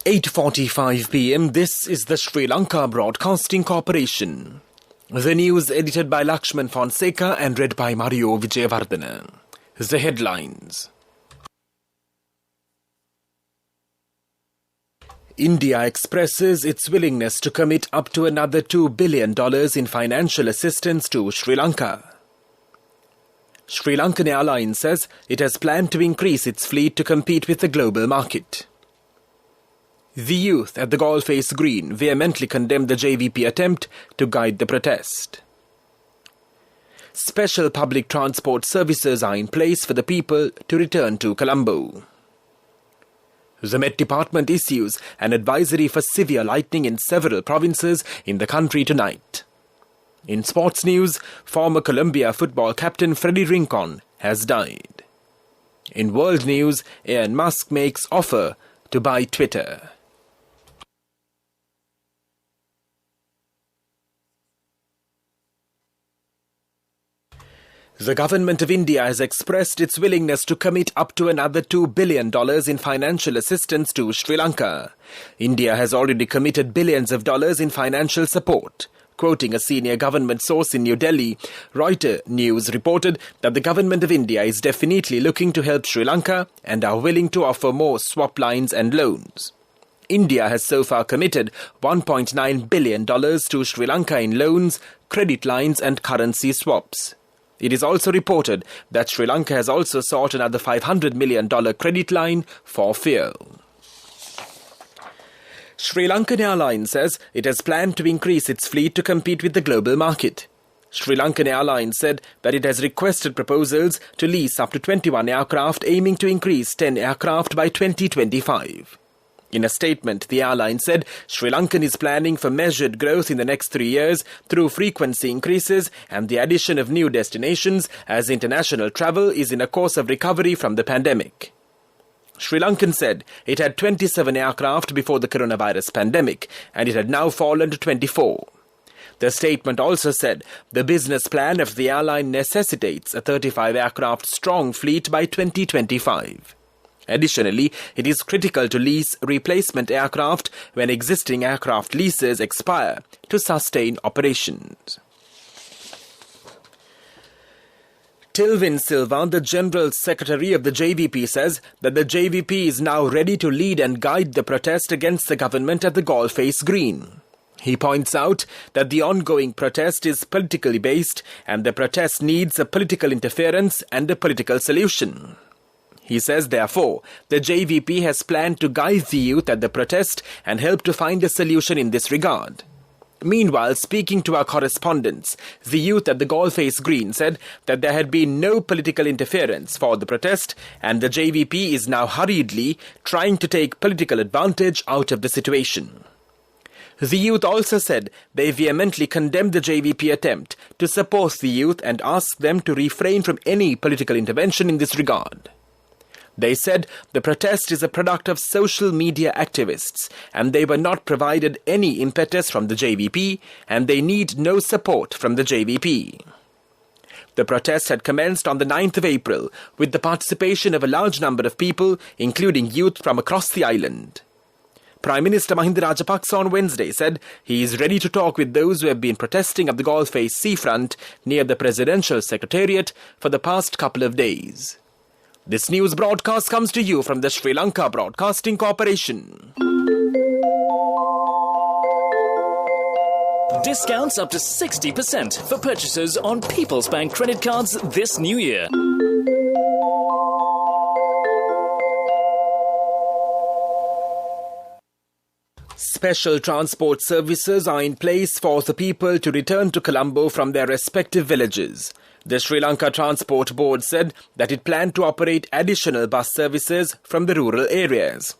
8:45 p.m. This is the Sri Lanka Broadcasting Corporation. The news edited by Lakshman Fonseca and read by Mario Vijayavardhana. The headlines. India expresses its willingness to commit up to another $2 billion in financial assistance to Sri Lanka. Sri Lankan Airlines says it has planned to increase its fleet to compete with the global market. The youth at the Golface Green vehemently condemned the JVP attempt to guide the protest. Special public transport services are in place for the people to return to Colombo. The Met Department issues an advisory for severe lightning in several provinces in the country tonight. In sports news, former Colombia football captain Freddie Rincon has died. In world news, Elon Musk makes offer to buy Twitter. The government of India has expressed its willingness to commit up to another $2 billion in financial assistance to Sri Lanka. India has already committed billions of dollars in financial support. Quoting a senior government source in New Delhi, Reuters News reported that the government of India is definitely looking to help Sri Lanka and are willing to offer more swap lines and loans. India has so far committed $1.9 billion to Sri Lanka in loans, credit lines and currency swaps. It is also reported that Sri Lanka has also sought another $500 million credit line for fuel. Sri Lankan Airlines says it has planned to increase its fleet to compete with the global market. Sri Lankan Airlines said that it has requested proposals to lease up to 21 aircraft, aiming to increase 10 aircraft by 2025. In a statement, the airline said Sri Lankan is planning for measured growth in the next 3 years through frequency increases and the addition of new destinations as international travel is in a course of recovery from the pandemic. Sri Lankan said it had 27 aircraft before the coronavirus pandemic and it had now fallen to 24. The statement also said the business plan of the airline necessitates a 35 aircraft strong fleet by 2025. Additionally, it is critical to lease replacement aircraft when existing aircraft leases expire to sustain operations. Tilvin Silva, the General Secretary of the JVP, says that the JVP is now ready to lead and guide the protest against the government at the Golface Green. He points out that the ongoing protest is politically based and the protest needs a political interference and a political solution. He says, therefore, the JVP has planned to guide the youth at the protest and help to find a solution in this regard. Meanwhile, speaking to our correspondents, the youth at the Golface Green said that there had been no political interference for the protest and the JVP is now hurriedly trying to take political advantage out of the situation. The youth also said they vehemently condemned the JVP attempt to support the youth and asked them to refrain from any political intervention in this regard. They said the protest is a product of social media activists and they were not provided any impetus from the JVP and they need no support from the JVP. The protest had commenced on the 9th of April with the participation of a large number of people, including youth from across the island. Prime Minister Mahinda Rajapaksa on Wednesday said he is ready to talk with those who have been protesting at the Golface seafront near the Presidential Secretariat for the past couple of days. This news broadcast comes to you from the Sri Lanka Broadcasting Corporation. Discounts up to 60% for purchases on People's Bank credit cards this new year. Special transport services are in place for the people to return to Colombo from their respective villages. The Sri Lanka Transport Board said that it planned to operate additional bus services from the rural areas.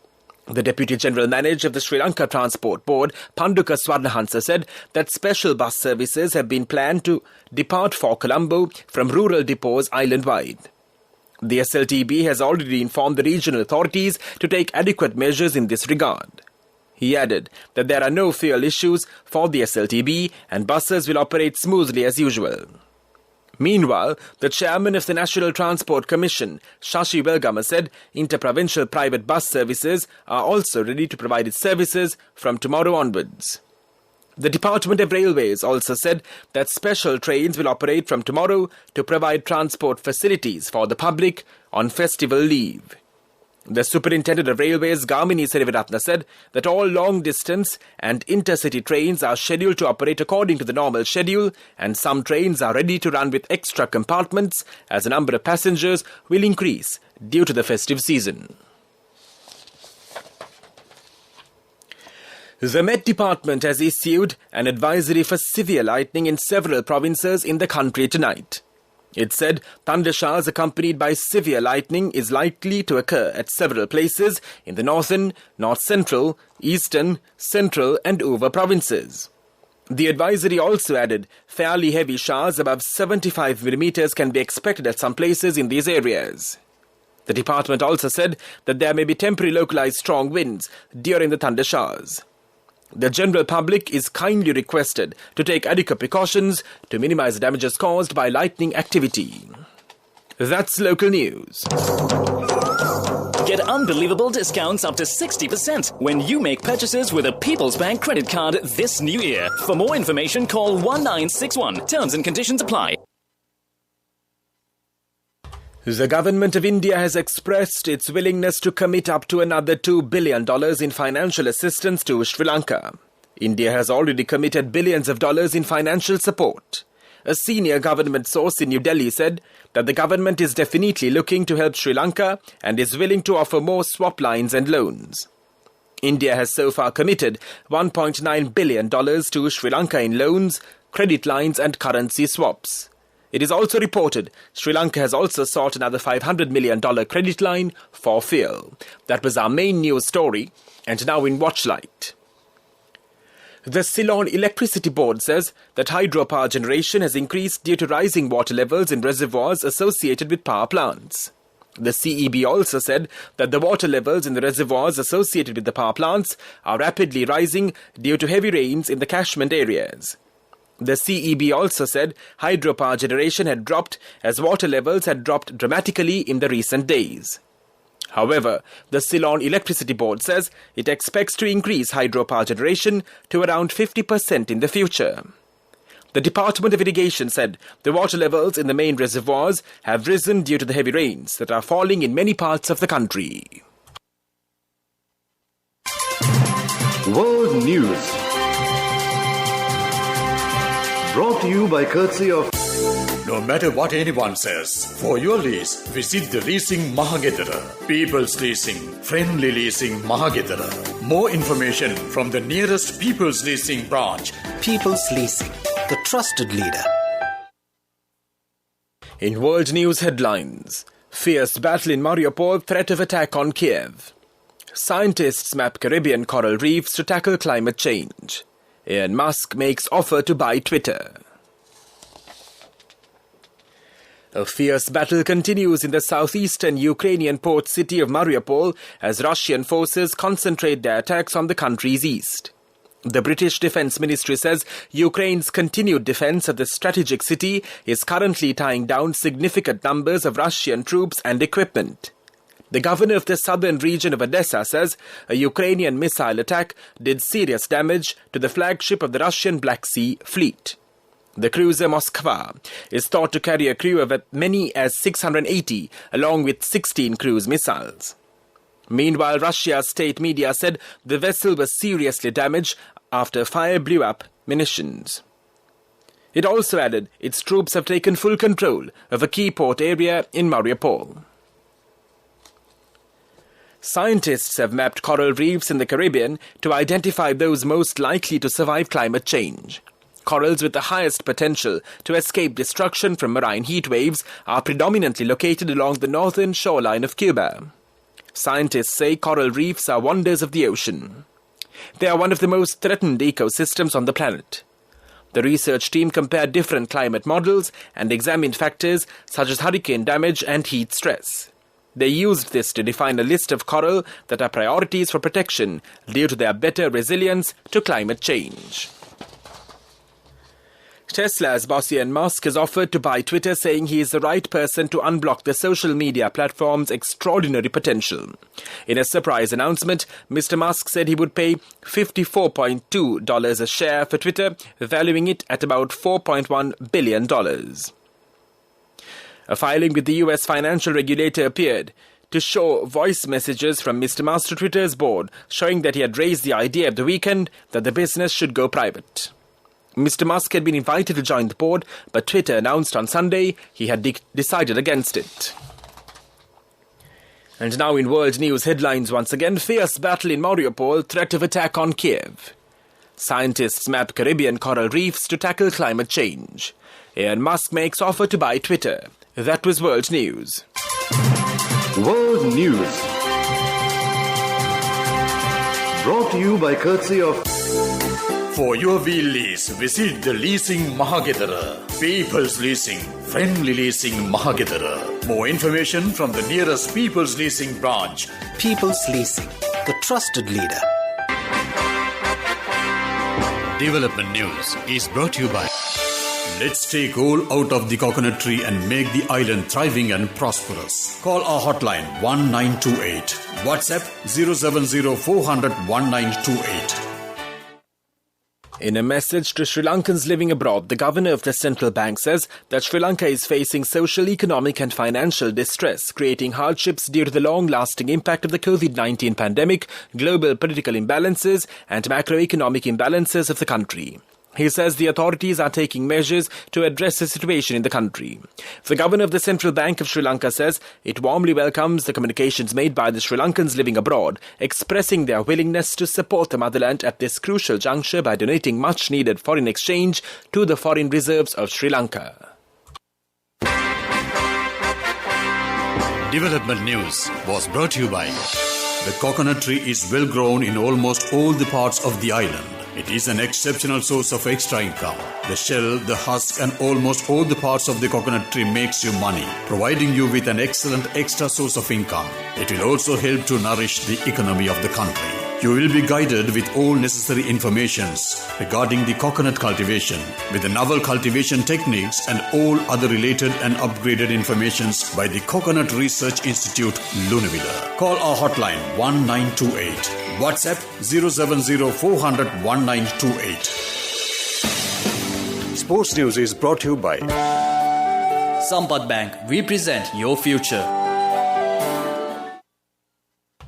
The Deputy General Manager of the Sri Lanka Transport Board, Panduka Swarnahansa, said that special bus services have been planned to depart for Colombo from rural depots island-wide. The SLTB has already informed the regional authorities to take adequate measures in this regard. He added that there are no fuel issues for the SLTB and buses will operate smoothly as usual. Meanwhile, the chairman of the National Transport Commission, Shashi Velgama, said interprovincial private bus services are also ready to provide its services from tomorrow onwards. The Department of Railways also said that special trains will operate from tomorrow to provide transport facilities for the public on festival leave. The Superintendent of Railways, Gamini Seriviratna, said that all long-distance and intercity trains are scheduled to operate according to the normal schedule, and some trains are ready to run with extra compartments as the number of passengers will increase due to the festive season. The Met Department has issued an advisory for severe lightning in several provinces in the country tonight. It said thundershowers accompanied by severe lightning is likely to occur at several places in the northern, north-central, eastern, central and over provinces. The advisory also added fairly heavy showers above 75 millimeters can be expected at some places in these areas. The department also said that there may be temporary localized strong winds during the thundershowers. The general public is kindly requested to take adequate precautions to minimize damages caused by lightning activity. That's local news. Get unbelievable discounts up to 60% when you make purchases with a People's Bank credit card this new year. For more information, call 1961. Terms and conditions apply. The government of India has expressed its willingness to commit up to another $2 billion in financial assistance to Sri Lanka. India has already committed billions of dollars in financial support. A senior government source in New Delhi said that the government is definitely looking to help Sri Lanka and is willing to offer more swap lines and loans. India has so far committed $1.9 billion to Sri Lanka in loans, credit lines and currency swaps. It is also reported Sri Lanka has also sought another $500 million credit line for fuel. That was our main news story, and now in Watchlight. The Ceylon Electricity Board says that hydropower generation has increased due to rising water levels in reservoirs associated with power plants. The CEB also said that the water levels in the reservoirs associated with the power plants are rapidly rising due to heavy rains in the catchment areas. The CEB also said hydropower generation had dropped as water levels had dropped dramatically in the recent days. However, the Ceylon Electricity Board says it expects to increase hydropower generation to around 50% in the future. The Department of Irrigation said the water levels in the main reservoirs have risen due to the heavy rains that are falling in many parts of the country. World News. Brought to you by courtesy of... No matter what anyone says, for your lease, visit the Leasing Mahagedara. People's Leasing, Friendly Leasing Mahagedara. More information from the nearest People's Leasing branch. People's Leasing, the trusted leader. In world news headlines, fierce battle in Mariupol, threat of attack on Kiev. Scientists map Caribbean coral reefs to tackle climate change. Elon Musk makes offer to buy Twitter. A fierce battle continues in the southeastern Ukrainian port city of Mariupol as Russian forces concentrate their attacks on the country's east. The British Defence Ministry says Ukraine's continued defence of the strategic city is currently tying down significant numbers of Russian troops and equipment. The governor of the southern region of Odessa says a Ukrainian missile attack did serious damage to the flagship of the Russian Black Sea Fleet. The cruiser Moskva is thought to carry a crew of as many as 680, along with 16 cruise missiles. Meanwhile, Russia's state media said the vessel was seriously damaged after fire blew up munitions. It also added its troops have taken full control of a key port area in Mariupol. Scientists have mapped coral reefs in the Caribbean to identify those most likely to survive climate change. Corals with the highest potential to escape destruction from marine heat waves are predominantly located along the northern shoreline of Cuba. Scientists say coral reefs are wonders of the ocean. They are one of the most threatened ecosystems on the planet. The research team compared different climate models and examined factors such as hurricane damage and heat stress. They used this to define a list of coral that are priorities for protection due to their better resilience to climate change. Tesla's boss Elon Musk has offered to buy Twitter, saying he is the right person to unblock the social media platform's extraordinary potential. In a surprise announcement, Mr. Musk said he would pay $54.2 a share for Twitter, valuing it at about $4.1 billion. A filing with the US financial regulator appeared to show voice messages from Mr. Musk to Twitter's board, showing that he had raised the idea at the weekend that the business should go private. Mr. Musk had been invited to join the board, but Twitter announced on Sunday he had decided against it. And now in world news headlines once again, fierce battle in Mariupol, threat of attack on Kiev. Scientists map Caribbean coral reefs to tackle climate change. Elon Musk makes offer to buy Twitter. That was world news. World News. Brought to you by courtesy of... For your wheel lease, visit the Leasing Mahagedara. People's Leasing, friendly leasing Mahagedara. More information from the nearest People's Leasing branch. People's Leasing, the trusted leader. Development News is brought to you by... Let's take coal out of the coconut tree and make the island thriving and prosperous. Call our hotline 1928. WhatsApp 070 400 1928. In a message to Sri Lankans living abroad, the governor of the central bank says that Sri Lanka is facing social, economic and financial distress, creating hardships due to the long-lasting impact of the COVID-19 pandemic, global political imbalances and macroeconomic imbalances of the country. He says the authorities are taking measures to address the situation in the country. The governor of the Central Bank of Sri Lanka says it warmly welcomes the communications made by the Sri Lankans living abroad, expressing their willingness to support the motherland at this crucial juncture by donating much-needed foreign exchange to the foreign reserves of Sri Lanka. Development News was brought to you by... The coconut tree is well grown in almost all the parts of the island. It is an exceptional source of extra income. The shell, the husk and almost all the parts of the coconut tree makes you money, providing you with an excellent extra source of income. It will also help to nourish the economy of the country. You will be guided with all necessary informations regarding the coconut cultivation, with the novel cultivation techniques and all other related and upgraded informations by the Coconut Research Institute, Lunavilla. Call our hotline 1928. WhatsApp 070 400 1928. Sports News is brought to you by Sampath Bank. We present your future.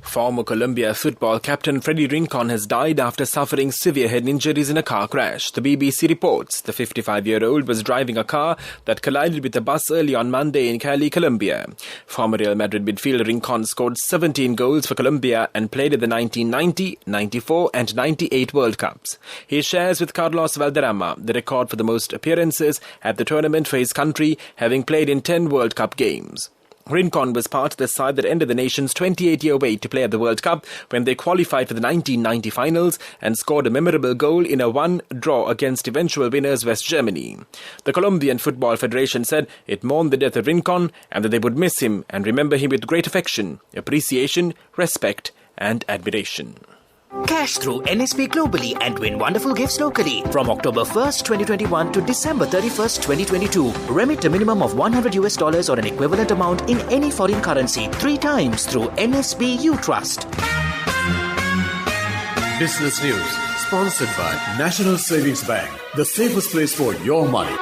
Former Colombia football captain Freddie Rincon has died after suffering severe head injuries in a car crash. The BBC reports the 55-year-old was driving a car that collided with a bus early on Monday in Cali, Colombia. Former Real Madrid midfielder Rincon scored 17 goals for Colombia and played at the 1990, 94 and 98 World Cups. He shares with Carlos Valderrama the record for the most appearances at the tournament for his country, having played in 10 World Cup games. Rincon was part of the side that ended the nation's 28-year wait to play at the World Cup when they qualified for the 1990 finals and scored a memorable goal in a 1 draw against eventual winners West Germany. The Colombian Football Federation said it mourned the death of Rincon and that they would miss him and remember him with great affection, appreciation, respect and admiration. Cash through NSP globally and win wonderful gifts locally. From October 1st, 2021 to December 31st, 2022. Remit a minimum of $100 or an equivalent amount in any foreign currency 3 times through NSP You Trust. Business News, sponsored by National Savings Bank, the safest place for your money.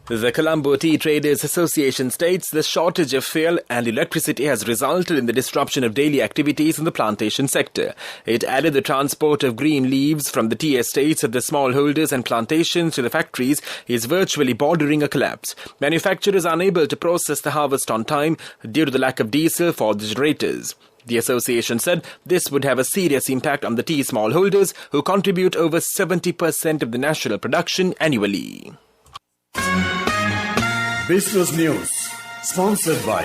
The Colombo Tea Traders Association states the shortage of fuel and electricity has resulted in the disruption of daily activities in the plantation sector. It added the transport of green leaves from the tea estates of the smallholders and plantations to the factories is virtually bordering a collapse. Manufacturers are unable to process the harvest on time due to the lack of diesel for the generators. The association said this would have a serious impact on the tea smallholders who contribute over 70% of the national production annually. Business News, sponsored by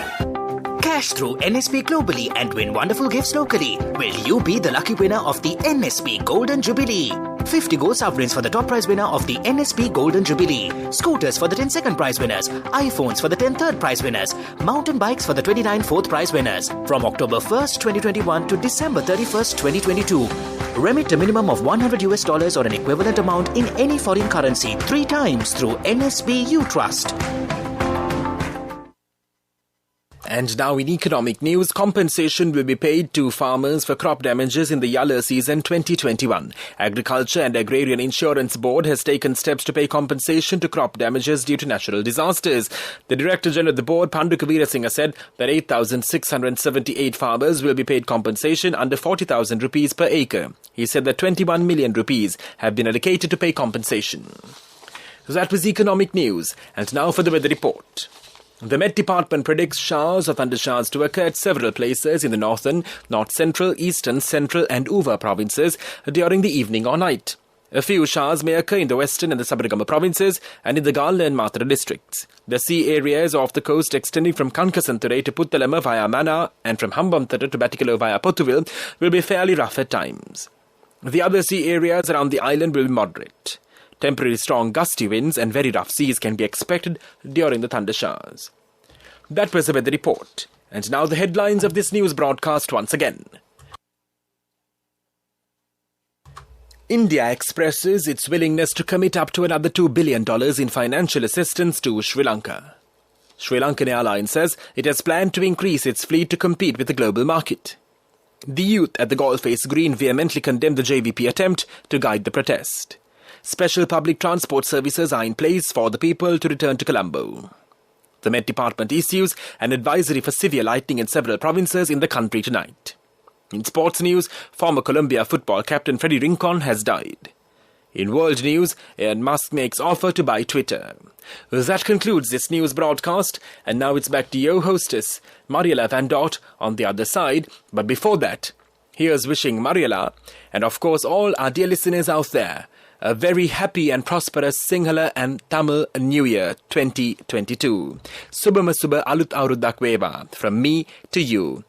Cash through NSP globally and win wonderful gifts locally. Will you be the lucky winner of the NSP Golden Jubilee? 50 gold sovereigns for the top prize winner of the NSP Golden Jubilee. Scooters for the 10 second prize winners. iPhones for the 10 third prize winners. Mountain bikes for the 29 fourth prize winners. From October 1st, 2021 to December 31st, 2022. Remit a minimum of $100 or an equivalent amount in any foreign currency 3 times through NSB U-Trust. And now in economic news, compensation will be paid to farmers for crop damages in the Yalla season 2021. Agriculture and Agrarian Insurance Board has taken steps to pay compensation to crop damages due to natural disasters. The Director General of the board, Pandu Kavirasinghe, said that 8,678 farmers will be paid compensation under 40,000 rupees per acre. He said that 21 million rupees have been allocated to pay compensation. So that was economic news. And now for the weather report. The Met Department predicts showers or thundershowers to occur at several places in the northern, north-central, eastern, central and Uva provinces during the evening or night. A few showers may occur in the western and the Sabaragama provinces and in the Galla and Matra districts. The sea areas off the coast extending from Kankasanture to Puttalama via Mana and from Hambantara to Batikalo via Potuville will be fairly rough at times. The other sea areas around the island will be moderate. Temporary strong gusty winds and very rough seas can be expected during the thunder showers. That was the weather report. And now the headlines of this news broadcast once again. India expresses its willingness to commit up to another $2 billion in financial assistance to Sri Lanka. Sri Lankan Airlines says it has planned to increase its fleet to compete with the global market. The youth at the Golface Green vehemently condemned the JVP attempt to guide the protest. Special public transport services are in place for the people to return to Colombo. The Met Department issues an advisory for severe lightning in several provinces in the country tonight. In sports news, former Colombia football captain Freddie Rincon has died. In world news, Elon Musk makes offer to buy Twitter. That concludes this news broadcast, and now it's back to your hostess, Mariela Van Dort, on the other side. But before that, here's wishing Mariela, and of course all our dear listeners out there, a very happy and prosperous Sinhala and Tamil New Year 2022. Subama Suba Alut Aurudak Weva, from me to you.